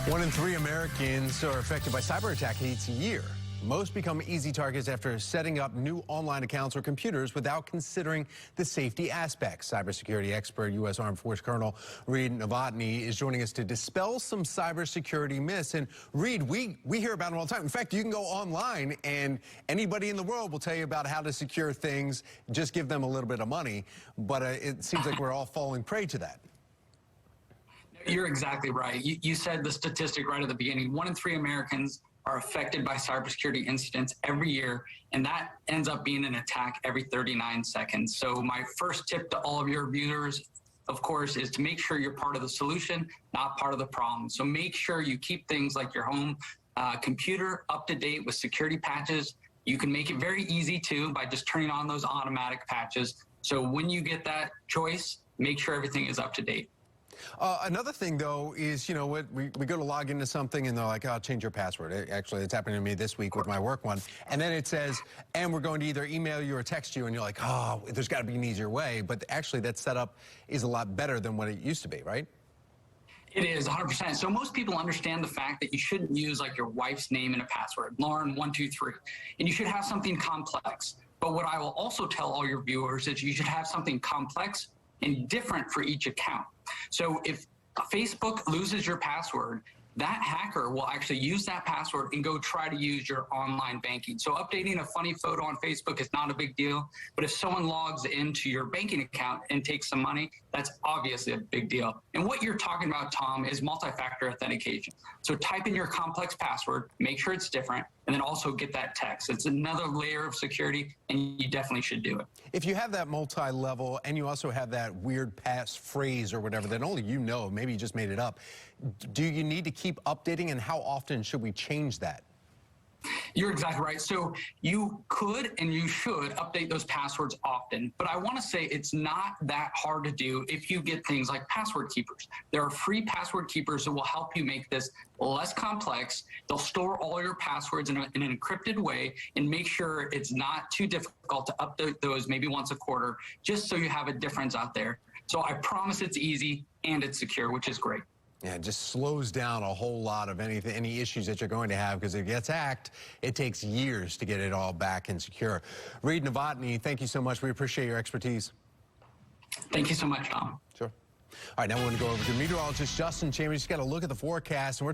1 in 3 Americans are affected by cyber attack each year. Most become easy targets after setting up new online accounts or computers without considering the safety aspects. Cybersecurity expert U.S. Armed Forces Colonel Reid Novotny is joining us to dispel some cybersecurity myths. And Reid, we hear about them all the time. In fact, you can go online and anybody in the world will tell you about how to secure things. Just give them a little bit of money. But it seems like we're all falling prey to that. You're exactly right. You said the statistic right at the beginning. 1 in 3 Americans are affected by cybersecurity incidents every year, and that ends up being an attack every 39 seconds. So my first tip to all of your viewers, of course, is to make sure you're part of the solution, not part of the problem. So make sure you keep things like your home computer up to date with security patches. You can make it very easy too by just turning on those automatic patches. So when you get that choice, make sure everything is up to date. Another thing, though, is, you know, we go to log into something and they're like, oh, change your password. Actually, it's happening to me this week with my work one. And then it says, and we're going to either email you or text you. And you're like, oh, there's got to be an easier way. But actually, that setup is a lot better than what it used to be, right? It is 100%. So most people understand the fact that you shouldn't use like your wife's name and a password, Lauren123, and you should have something complex. But what I will also tell all your viewers is you should have something complex and different for each account. So if Facebook loses your password, that hacker will actually use that password and go try to use your online banking. So updating a funny photo on Facebook is not a big deal, but if someone logs into your banking account and takes some money, that's obviously a big deal. And what you're talking about, Tom, is multi-factor authentication. So type in your complex password, make sure it's different, and then also get that text. It's another layer of security, and you definitely should do it. If you have that multi-level and you also have that weird passphrase or whatever that only you know, maybe you just made it up, do you need to keep updating, and how often should we change that? You're exactly right. So you could and you should update those passwords often, but I want to say it's not that hard to do if you get things like password keepers. There are free password keepers that will help you make this less complex. They'll store all your passwords in an encrypted way and make sure it's not too difficult to update those maybe once a quarter, just so you have a difference out there. So I promise it's easy and it's secure, which is great. Yeah, it just slows down a whole lot of any issues that you're going to have, because if it gets hacked, it takes years to get it all back and secure. Reid Novotny, thank you so much. We appreciate your expertise. Thank you so much, Tom. Sure. All right, now we're going to go over to meteorologist Justin Chambers. He's got to look at the forecast, and we're talking